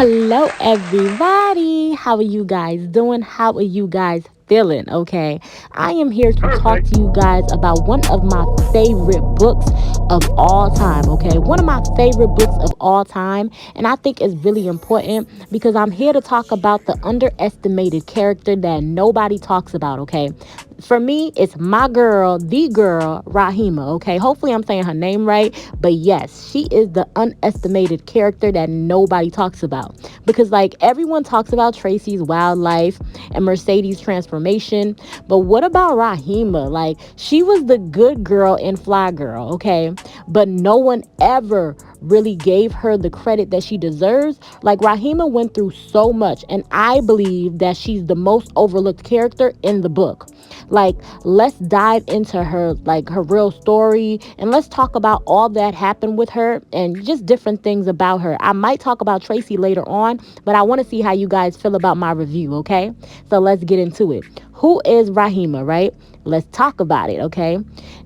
Hello, everybody. How are you guys doing? How are you guys feeling? Okay, I am here to talk to you guys about one of my favorite books of all time. Okay, one of my favorite books of all time, and I think it's really important because I'm here to talk about the underestimated character that nobody talks about. Okay, for me, it's my girl, the girl, Raheema. Okay, hopefully I'm saying her name right, but yes, she is the unestimated character that nobody talks about because, like, everyone talks about Tracy's wildlife and Mercedes' transformation, but what about Raheema? Like, she was the good girl in Fly Girl, okay, but no one ever really gave her the credit that she deserves. Like, Raheema went through so much, and I believe that she's the most overlooked character in the book. Like, let's dive into her, like, her real story, and let's talk about all that happened with her and just different things about her. I might talk about Tracy later on, but I want to see how you guys feel about my review, okay? So let's get into it. Who is Raheema, right? Let's talk about it, okay?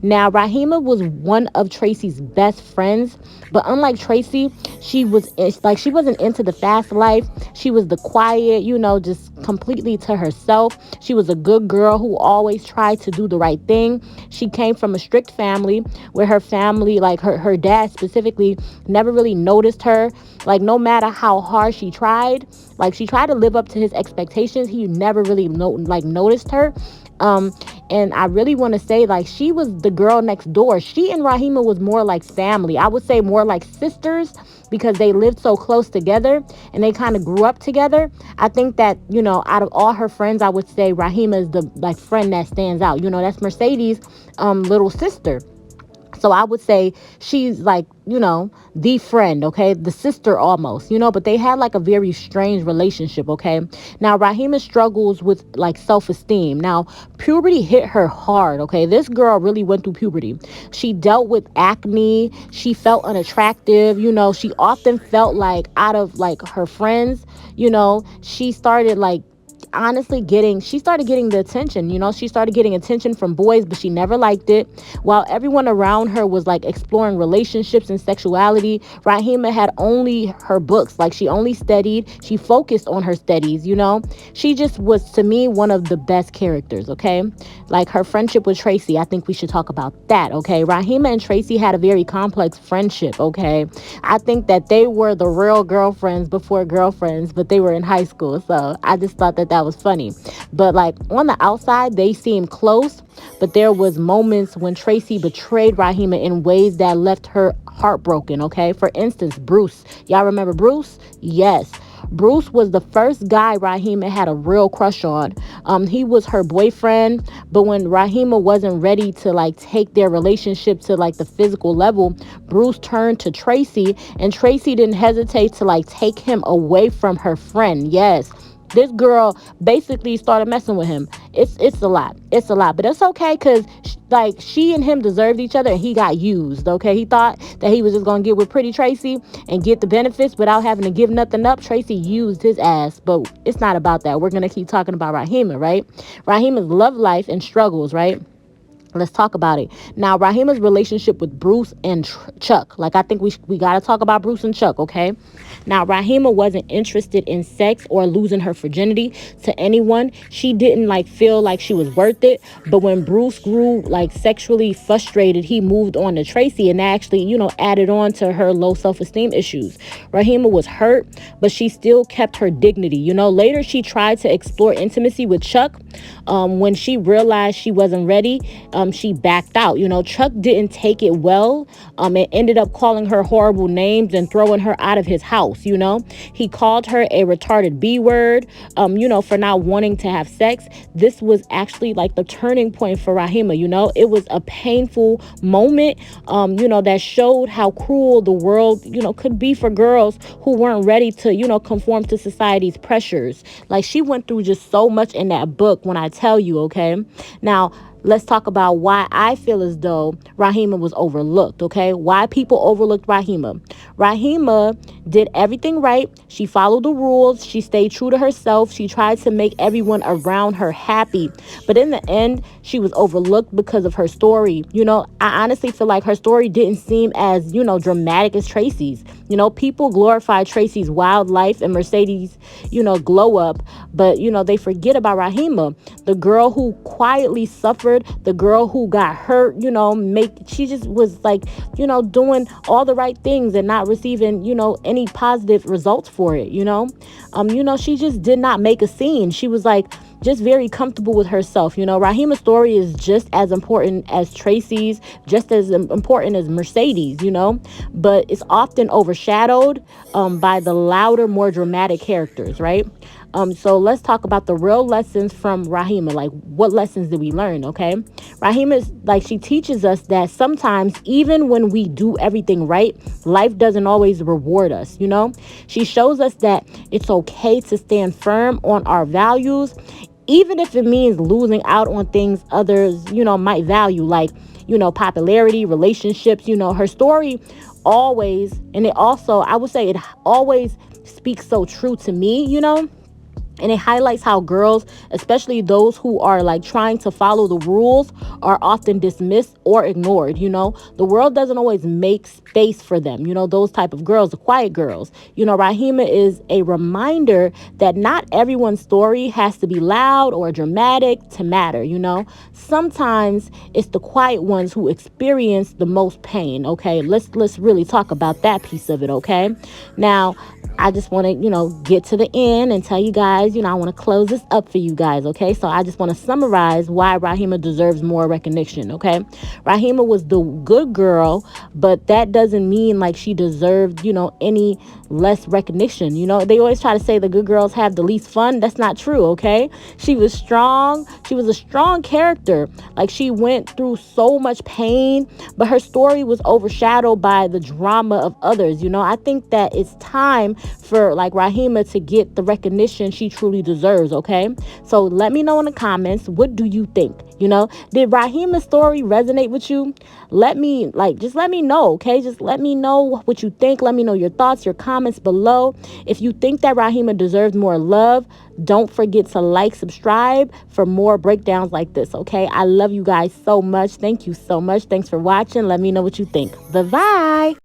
Now, Raheema was one of Tracy's best friends, but unlike Tracy, she wasn't into the fast life. She was the quiet, just completely to herself. She was a good girl who always tried to do the right thing. She came from a strict family where her family, like her dad specifically, never really noticed her. Like, no matter how hard she tried to live up to his expectations. He never really noticed her. Um, and I really want to say, like, she was the girl next door. She and Raheema was more like family. I would say more like sisters because they lived so close together and they kind of grew up together. I think that, out of all her friends, I would say Raheema is the like friend that stands out. That's Mercedes' little sister. So I would say she's like, the friend, okay? The sister almost, but they had like a very strange relationship, okay? Now, Raheema struggles with like self-esteem. Now, puberty hit her hard, okay? This girl really went through puberty. She dealt with acne. She felt unattractive, she often felt like out of like her friends, she started like she started getting the attention. She started getting attention from boys, but she never liked it. While everyone around her was like exploring relationships and sexuality, Raheema had only her books. Like, she only studied, she focused on her studies. She just was, to me, one of the best characters. Okay, like her friendship with Tracy, I think we should talk about that. Okay, Raheema and Tracy had a very complex friendship. Okay, I think that they were the real girlfriends before girlfriends, but they were in high school. So I just thought that was funny. But like, on the outside, they seemed close, but there was moments when Tracy betrayed Raheema in ways that left her heartbroken. Okay, for instance, Bruce. Y'all remember Bruce? Yes. Bruce was the first guy Raheema had a real crush on. He was her boyfriend, but when Raheema wasn't ready to like take their relationship to like the physical level, Bruce turned to Tracy, and Tracy didn't hesitate to like take him away from her friend. Yes. This girl basically started messing with him. It's a lot. It's a lot, but it's okay because like, she and him deserved each other, and he got used. Okay, he thought that he was just gonna get with pretty Tracy and get the benefits without having to give nothing up. Tracy used his ass, but it's not about that. We're gonna keep talking about Raheema, right? Raheema's love life and struggles, right? Let's talk about it. Now, Raheema's relationship with Bruce and Chuck. Like, I think we got to talk about Bruce and Chuck, okay? Now, Raheema wasn't interested in sex or losing her virginity to anyone. She didn't like feel like she was worth it. But when Bruce grew like sexually frustrated, he moved on to Tracy, and actually, added on to her low self-esteem issues. Raheema was hurt, but she still kept her dignity. Later she tried to explore intimacy with Chuck. When she realized she wasn't ready, she backed out. Chuck didn't take it well. And ended up calling her horrible names and throwing her out of his house. He called her a retarded B word, for not wanting to have sex. This was actually like the turning point for Raheema. It was a painful moment, that showed how cruel the world, could be for girls who weren't ready to, conform to society's pressures. Like, she went through just so much in that book when I tell you, okay? Now, let's talk about why I feel as though Raheema was overlooked, okay? Why people overlooked Raheema. Raheema did everything right. She followed the rules. She stayed true to herself. She tried to make everyone around her happy. But in the end, she was overlooked because of her story. I honestly feel like her story didn't seem as, dramatic as Tracy's. People glorify Tracy's wild life and Mercedes, glow up, but, they forget about Raheema, the girl who quietly suffered, the girl who got hurt, she just was like, doing all the right things and not receiving, any positive results for it, she just did not make a scene. She was like, just very comfortable with herself. Raheema's story is just as important as Tracy's, just as important as Mercedes, but it's often overshadowed by the louder, more dramatic characters, right? So let's talk about the real lessons from Raheema. Like, what lessons did we learn? Okay. Raheema is like, she teaches us that sometimes, even when we do everything right, life doesn't always reward us. She shows us that it's okay to stand firm on our values, even if it means losing out on things others, might value, like, popularity, relationships. Her story always, and it also, I would say, it always speaks so true to me, and it highlights how girls, especially those who are like trying to follow the rules, are often dismissed or ignored. The world doesn't always make space for them, those type of girls, the quiet girls. Raheema is a reminder that not everyone's story has to be loud or dramatic to matter. Sometimes it's the quiet ones who experience the most pain. Okay, let's really talk about that piece of it. Okay, now I just want to, get to the end and tell you guys, I want to close this up for you guys, okay? So I just want to summarize why Raheema deserves more recognition, okay? Raheema was the good girl, but that doesn't mean like she deserved, any less recognition. They always try to say the good girls have the least fun. That's not true, okay? She was strong. She was a strong character. Like, she went through so much pain, but her story was overshadowed by the drama of others. I think that it's time for like Raheema to get the recognition she truly deserves, okay? So let me know in the comments, what do you think? Did Raheema's story resonate with you? Just let me know, okay? Just let me know what you think. Let me know your thoughts, your comments below. If you think that Raheema deserves more love, don't forget to like, subscribe for more breakdowns like this, okay? I love you guys so much. Thank you so much. Thanks for watching. Let me know what you think. Bye-bye.